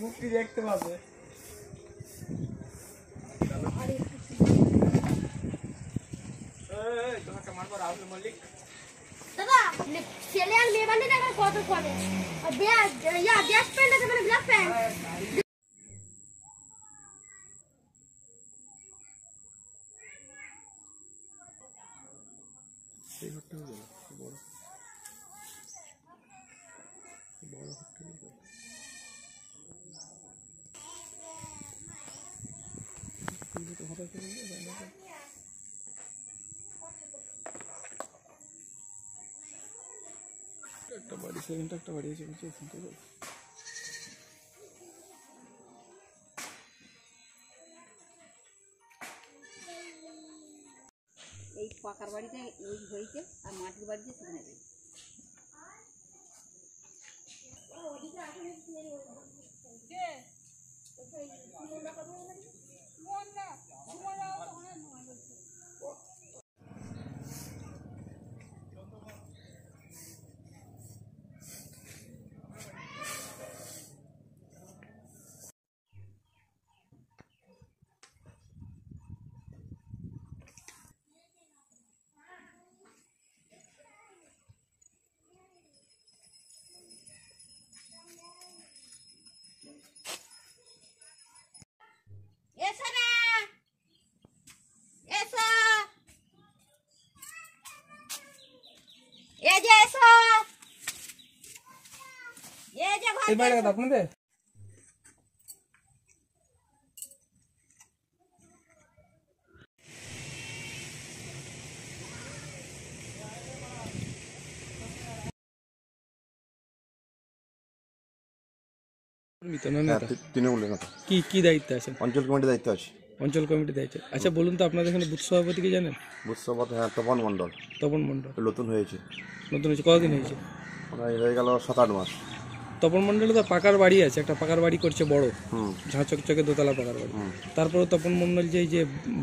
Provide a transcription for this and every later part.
মুক্তি দেখতে পাবে। দাদা ছেলে আর মেয়ে বান্ধে দেখো কত করে আর ব্যাগ ইয়া ড্রেস প্যান্ট আছে মানে ব্ল্যাক প্যান্ট সেই ঘরটা হয়ে গেল বড় বড় ঘরটা হয়ে গেল। একটা বাড়ি সেখানটা একটা বাড়ি আছে বুঝছি শুনতে পাবো। এই পাকার বাড়িতে ওই হয়েছে আর মাটির বাড়িতে সেখানে এই বাড়িটা কত আপনাদের? তৃণমূলের নেতা। কি কি দায়িত্ব আছে? অঞ্চল কমিটির দায়িত্ব আছে। অঞ্চল কমিটির দায়িত্ব। আচ্ছা বলুন তো আপনাদের এখানে বুথ সভাপতিকে জানেন? বুথ সভাপতি হ্যাঁ তপন মণ্ডল। তপন মণ্ডল নতুন হয়েছে। নতুন হয়েছে কতদিন হয়েছে? হয়ে গেল 7-8 মাস। তপন মণ্ডলে তো পাকার বাড়ি আছে, একটা পাকার বাড়ি করছে বড়, ঝাঁ চকচকে দোতলা পাকার বাড়ি। তারপরে তপন মণ্ডল যে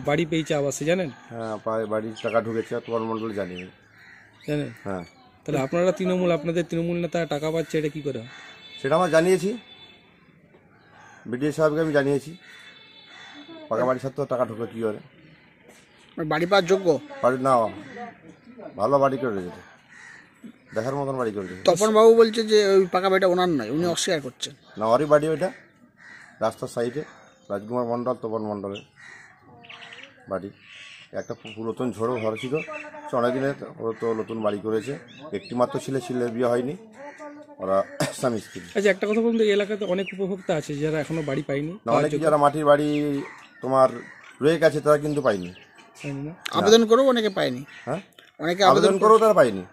বাড়ি পেয়েছে আবাসে জানেন? হ্যাঁ বাড়ির টাকা ঢুকেছে তপন মণ্ডল জানেন। হ্যাঁ তাহলে আপনারা তৃণমূল, আপনাদের তৃণমূল নেতা টাকা পাচ্ছে, এটা কি করে? সেটা আমরা জানিয়েছি, বিডিও সাহেবকে আমি জানিয়েছি। পাকা বাড়ির সাথে টাকা ঢুকে কী করে? বাড়ি পাওয়ার যোগ্য বাড়ি না, ভালো বাড়ি করে রেখেছে, দেখার মতন বাড়ি করে রেখেছে। তপন বাবু বলছে যে ওই পাকা বাড়িটা ওনার নয়, উনি অস্বীকার করছেন। না ওরই বাড়ি ওইটা, রাস্তার সাইডে রাজকুমার মণ্ডল তপন মণ্ডলের বাড়ি। একটা পুরাতন ঝোড়ো ঘর ছিল, অনেকদিনের, ওরা তো নতুন বাড়ি করেছে। একটি মাত্র ছেলের বিয়ে হয়নি, ওরা স্বামী স্ত্রী। আচ্ছা একটা কথা বলুন তো, এই এলাকাতে অনেক উপভোক্তা আছে যারা এখনো বাড়ি পায়নি। অনেকে যারা মাটির বাড়ি তোমার রয়ে গেছে তারা কিন্তু পায়নি। আবেদন করেও অনেকে পায়নি। হ্যাঁ অনেকে আবেদন করেও তারা পায়নি,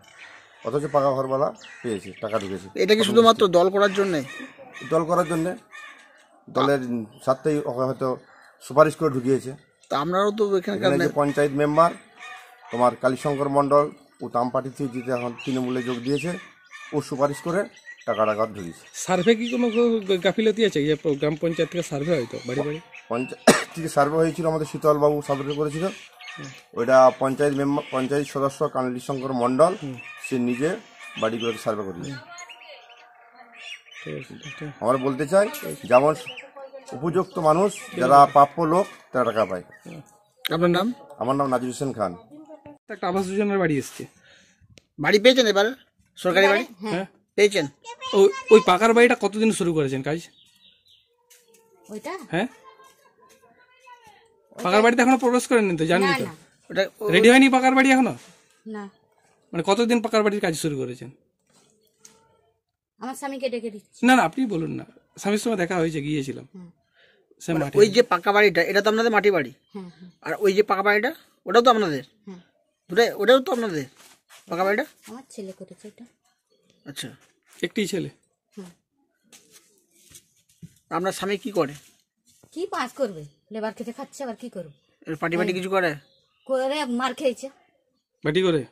অথচ পাকা ঘরওয়ালা পেয়েছে, টাকা ঢুকেছে। এটা কি শুধুমাত্র দল করার জন্যে? দল করার জন্যে, দলের সাথেই হয়তো সুপারিশ করে ঢুকিয়েছে। তা আপনারাও তো এখানকার পঞ্চায়েত মেম্বার তোমার কালীশঙ্কর মণ্ডল ও তাম পার্টি থেকে জিতে এখন তৃণমূলে যোগ দিয়েছে, ও সুপারিশ করে টাকা ঢুকিয়েছে। সার্ভে কি কোনো গাফিলতি আছে? যে গ্রাম পঞ্চায়েত থেকে সার্ভে হয়তো বাড়ি বাড়ি পঞ্চায়েত থেকে সার্ভে হয়েছিল, আমাদের শীতলবাবু সার্ভে করেছিল। ওইটা পঞ্চায়েত মেম্বার, পঞ্চায়েত সদস্য কালীশঙ্কর মণ্ডল সে নিজে বাড়ি করে সার্ভে করেছে। আমরা বলতে চাই যেমন উপযুক্ত মানুষ যারা প্রাপ্য লোক তারা টাকা পায়। আপনার নাম? আমার নাম নাজির হোসেন খান। একটা আবাস যোজনার বাড়ি এসছে, বাড়ি পেয়েছেন এবার? সরকারি বাড়ি পেয়েছেন? ওই পাকার বাড়িটা কতদিন শুরু করেছেন কাজ? ওইটা হ্যাঁ পাকার বাড়িতে এখনো প্রবেশ করেননি তো, জানেন তো? ওটা রেডি হয়নি পাকার বাড়ি এখনো? না। মানে কতদিন পাকার বাড়ির কাজ শুরু করেছেন? আমার স্বামীকে ডেকে দিচ্ছি। না না আপনি বলুন না, স্বামীর সময় দেখা হয়েছে, গিয়েছিলাম। ওই যে পাকা বাড়িটা এটা তো আপনাদের মাটি বাড়ি, আর ওই যে পাকা বাড়িটা ওটাও তো আপনাদের? ওটাও তো আপনাদের পাকা বাড়িটা? আমার ছেলে করেছে এটা। আচ্ছা, একটি ছেলে। আপনার স্বামী কি করে? কি পাস করবে, লেবার খেতে খাচ্ছে, আবার কি করবে? এর পার্টি পার্টি কিছু করে? করে মার খেয়েছে। বাটি করে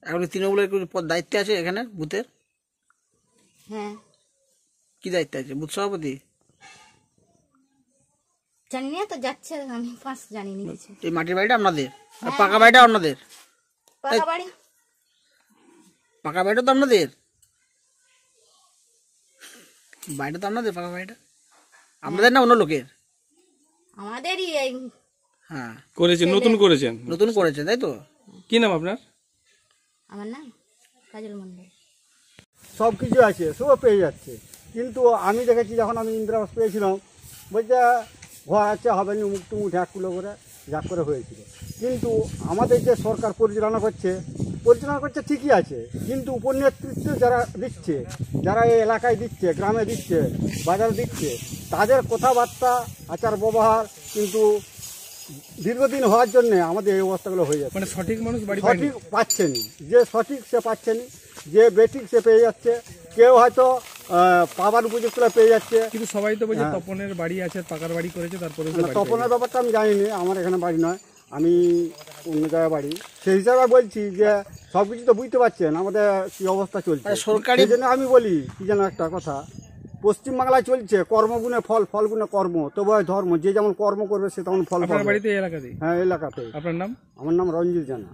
এখন তৃণমূলের কোনো পদ দায়িত্বে আছে এখানে বুথের? হ্যাঁ, কি দায়িত্ব আছে? বুথ সভাপতি? জানি না তো, যাচ্ছে, আমি পাস জানি না কিছু। এই মাটির বাড়িটা আপনাদের আর পাকা বাড়িটা আপনাদের? পাকা বাড়ি পাকা বাড়িটা তো আপনাদের, বাড়িটা তো আপনাদের, পাকা বাড়িটা আপনাদের না অন্য লোকের? আমাদেরই। এই হ্যাঁ, করেছেন, নতুন করেছেন। নতুন করেছে তাই তো? কি নাম আপনার? আমার নাম কাজল মন্ডল। সব কিছু আছে, সব পেয়ে যাচ্ছে। কিন্তু আমি দেখেছি যখন আমি ইন্দিরা আবাস পেয়েছিলাম, বলছে ঘর আছে, হবে না, মুখ টুমুক ঢাকুলো করে যা করে হয়েছিল। কিন্তু আমাদের যে সরকার পরিচালনা করছে ঠিকই আছে, কিন্তু উপনেতৃত্ব যারা দিচ্ছে, যারা এই এলাকায় দিচ্ছে, গ্রামে দিচ্ছে, বাজারে দিচ্ছে, তাদের কথাবার্তা আচার ব্যবহার কিন্তু দীর্ঘদিন হওয়ার জন্য আমাদের এই অবস্থাগুলো হয়ে যাচ্ছে। মানে সঠিক মানুষ বাড়ি পায়নি। সঠিক পাচ্ছেনি, যে সঠিক সে পাচ্ছেনি, যে বেঠিক সে পেয়ে যাচ্ছে, কেউ হয়তো পাবার উপযুক্তরা পেয়ে যাচ্ছে। কিন্তু সবাই তো বলছে তপনের বাড়ি আছে, পাকার বাড়ি করেছে, তারপরে তো বাড়ি তপনের ব্যাপারটা আমি জানিনি, আমার এখানে বাড়ি নয়, আমি অন্য জায়গায় বাড়ি। সেই হিসাবে বলছি যে সব কিছু তো বুঝতে পারছেন আমাদের কি অবস্থা চলছে। সরকারি সেই জন্য আমি বলি কি যেন একটা কথা, পশ্চিমবাংলায় চলছে কর্মগুণে ফল, ফলগুণে কর্ম, তবু হয় ধর্ম। যে যেমন কর্ম করবে সে তেমন ফল আপনার পাবে। বাড়িতে এই এলাকাতেই? হ্যাঁ, এলাকাতে। আপনার নাম? আমার নাম রঞ্জিত জানা।